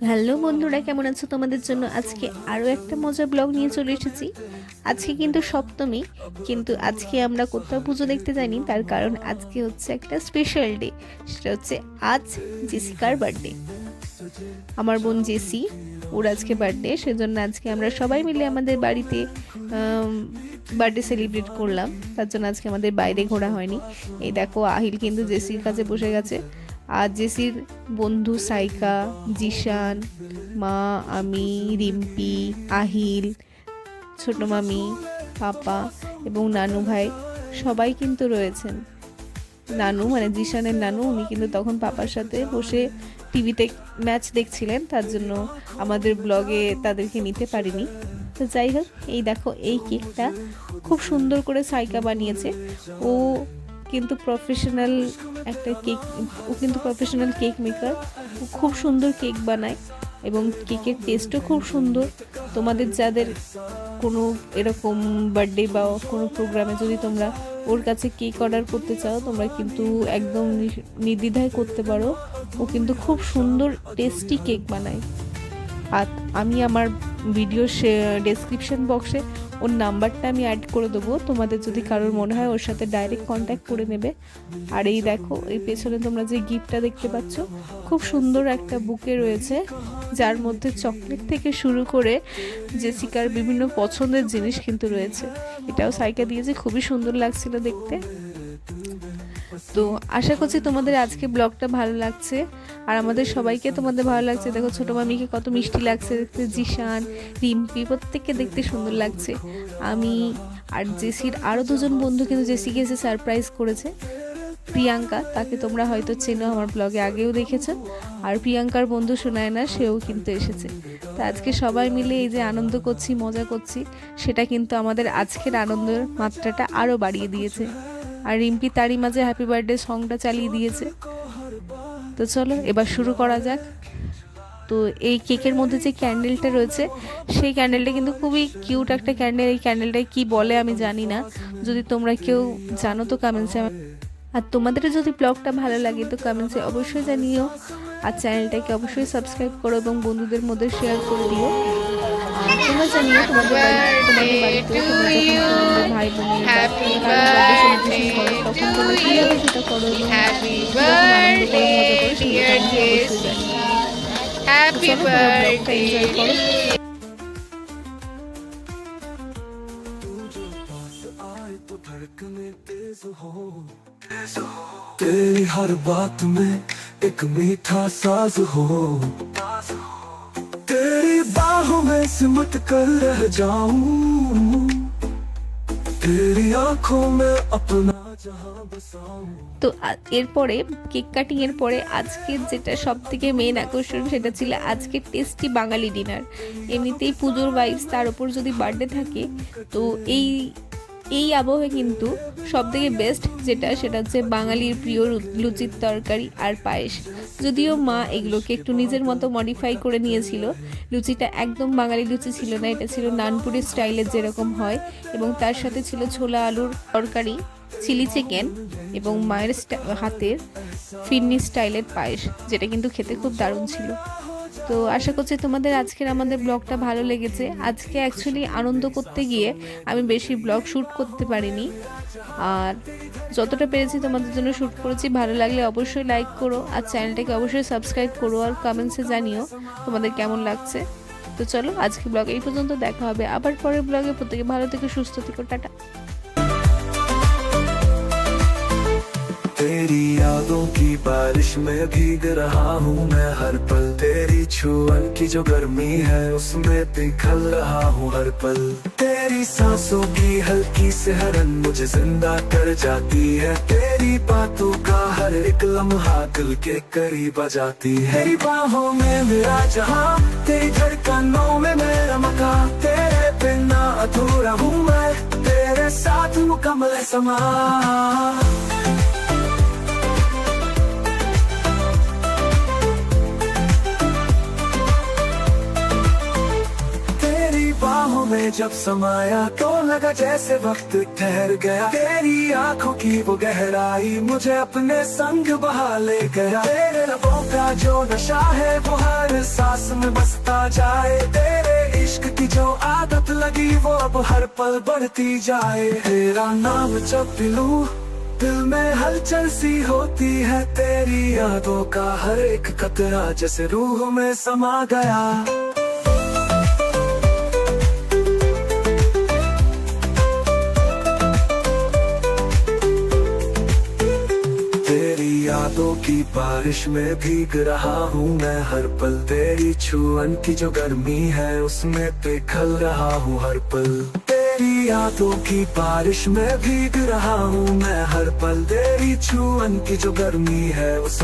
Hello বন্ধুরা, কেমন আছো? তোমাদের জন্য আজকে আরও একটা মজার ব্লগ নিয়ে চলে এসেছি। আজকে কিন্তু সপ্তমী, কিন্তু আজকে আমরা কোথাও পুজো দেখতে যাইনি, তার কারণ আজকে হচ্ছে একটা স্পেশাল ডে। সেটা হচ্ছে আজ জেসিকার বার্থডে। আমার বোন জেসি, ওর আজকে বার্থডে, সেজন্য আজকে আমরা সবাই মিলে আমাদের বাড়িতে বার্থডে সেলিব্রেট করলাম। তার জন্য আজকে আমাদের বাইরে ঘোরা হয়নি। এই দেখো, আহিল কিন্তু জেসির কাছে বসে গেছে। আর জেসির বন্ধু সাইকা, জিশান, মা, আমি, রিম্পি, আহিল, ছোট মামি, পাপা এবং নানু ভাই সবাই কিন্তু রয়েছেন। নানু মানে জিশানের নানু, উনি কিন্তু তখন পাপার সাথে বসে টিভিতে ম্যাচ দেখছিলেন, তার জন্য আমাদের ব্লগে তাদেরকে নিতে পারিনি। তো যাই হোক, এই দেখো, এই কেকটা খুব সুন্দর করে সাইকা বানিয়েছে। ও কিন্তু প্রফেশনাল একটা কেক, ও কিন্তু প্রফেশনাল কেক মেকার। ও খুব সুন্দর কেক বানায় এবং কেকের টেস্টও খুব সুন্দর। তোমাদের যাদের কোনো এরকম বার্থডে বা কোনো প্রোগ্রামে যদি তোমরা ওর কাছে কেক অর্ডার করতে চাও, তোমরা কিন্তু একদম নির্দ্বিধায় করতে পারো। ও কিন্তু খুব সুন্দর টেস্টি কেক বানায়। আর আমি আমার ভিডিও ডেসক্রিপশন বক্সে ওর নাম্বারটা আমি অ্যাড করে দেবো, তোমাদের যদি কারোর মনে হয় ওর সাথে ডাইরেক্ট কন্ট্যাক্ট করে নেবে। আর এই দেখো, এই পেছনে তোমরা যে গিফটটা দেখতে পাচ্ছ, খুব সুন্দর একটা বুকে রয়েছে, যার মধ্যে চকলেট থেকে শুরু করে জেসিকার বিভিন্ন পছন্দের জিনিস কিন্তু রয়েছে। এটাও সাইকা দিয়েছে, খুবই সুন্দর লাগছিল দেখতে। তো আশা করছি তোমাদের আজকে ব্লগটা ভালো লাগছে, আর আমাদের সবাইকে তোমাদের ভালো লাগছে। দেখো, ছোটো মামিকে কত মিষ্টি লাগছে দেখতে, জিশান, রিম্পি, প্রত্যেককে দেখতে সুন্দর লাগছে। আমি আর জেসির আরও দুজন বন্ধু কিন্তু জেসিকে এসে সারপ্রাইজ করেছে। প্রিয়াঙ্কা, তাকে তোমরা হয়তো চেনো, আমার ব্লগে আগেও দেখেছো। আর প্রিয়াঙ্কার বন্ধু সুনায়না, সেও কিন্তু এসেছে। তো আজকে সবাই মিলে এই যে আনন্দ করছি, মজা করছি, সেটা কিন্তু আমাদের আজকের আনন্দের মাত্রাটা আরও বাড়িয়ে দিয়েছে। আর রিম্পি তারই মাঝে হ্যাপি বার্থডে সংটা চালিয়ে দিয়েছে। তো চলো এবার শুরু করা যাক। তো এই কেকের মধ্যে যে ক্যান্ডেলটা রয়েছে, সেই ক্যান্ডেলটা কিন্তু খুবই কিউট একটা ক্যান্ডেল। এই ক্যান্ডেলটায় কি বলে আমি জানি না, যদি তোমরা কেউ জানো তো কমেন্টসে। আর তোমাদের যদি ব্লগটা ভালো লাগে তো কমেন্টসে অবশ্যই জানিও। আর চ্যানেলটাকে অবশ্যই সাবস্ক্রাইব করো এবং বন্ধুদের মধ্যে শেয়ার করে দিও। আর তোমরা জানিও তোমাদের বাড়িতে তোমরা যখন তোমাদের ভাই বোনের বার্থডে সেলিব্রেশন করো, তখন তোমরা কীভাবে সেটা করো এবং কীরকম আনন্দ করে মজা করো, সেটা আমাকে অবশ্যই জানিও। তো চলো, তোমরা ব্লগটা এনজয় করো। तेरी हर बात में एक मीठा साज हो, तेरी बाहों में सिमट कर रह जाऊं, तेरी आंखों में अपना जहां बसाऊं। তো এরপরে কেক কাটিং এর পরে আজকের যেটা সব থেকে মেন আকর্ষণ, সেটা ছিল আজকের টেস্টি বাঙালি ডিনার। এমনিতেই পুজোর ভাইবস, তার উপর যদি বার্থডে থাকে, তো এই আবহে কিন্তু সব থেকে বেস্ট যেটা, সেটা হচ্ছে বাঙালির প্রিয় লুচির তরকারি আর পায়েস। যদিও মা এগুলোকে একটু নিজের মতো মডিফাই করে নিয়েছিল, লুচিটা একদম বাঙালি লুচি ছিল না, এটা ছিল নানপুরি স্টাইলের যেরকম হয়, এবং তার সাথে ছিল ছোলা আলুর তরকারি, চিলি চিকেন এবং মায়ের হাতের ফিরনি স্টাইলের পায়েস, যেটা কিন্তু খেতে খুব দারুণ ছিল। তো আশা করছি তোমাদের আজকের আমাদের ব্লগটা ভালো লেগেছে। আজকে অ্যাকচুয়ালি আনন্দ করতে গিয়ে আমি বেশি ব্লগ শ্যুট করতে পারিনি, আর যতটা পেরেছি তোমাদের জন্য শ্যুট করেছি। ভালো লাগলে অবশ্যই লাইক করো, আর চ্যানেলটাকে অবশ্যই সাবস্ক্রাইব করো, আর কমেন্টসে জানিও তোমাদের কেমন লাগছে। তো চলো, আজকে ব্লগ এই পর্যন্ত, দেখা হবে আবার পরের ব্লগে। প্রত্যেকে ভালো থেকো, সুস্থ থেকো, টাটা। तेरी यादों की बारिश में भीग रहा हूँ मैं हर पल, तेरी छुअन की जो गर्मी है उसमें पिघल रहा हूँ हर पल, तेरी सांसों की हल्की सिहरन मुझे जिंदा कर जाती है, तेरी बातों का हर एक लम्हा दिल के करीब आ जाती है, तेरी बाहों में मेरा जहां, तेरी धड़कनों में मेरा मकान, तेरे बिना अधूरा हूँ मैं, तेरे साथ मुकम्मल है समा। में में जब समाया तो लगा जैसे वक्त ठहर गया। तेरी आंखों की वो गहराई मुझे अपने संग बहा ले गया। तेरे लबों का जो नशा है वो हर सांस में बसता जाए। तेरे इश्क की जो आदत लगी वो अब हर पल बढ़ती जाए। तेरा नाम जब भी लूं दिल में हलचल सी होती है। तेरी यादों का हर एक कतरा जैसे रूह में समा गया। तेरी यादों की बारिश में भीग रहा हूँ मैं हर पल। तेरी छुअन की जो गर्मी है उसमें पिघल रहा हूँ हर पल। तेरी यादों की बारिश में भीग रहा हूँ मैं हर पल। तेरी छुअन की जो गर्मी है उसमें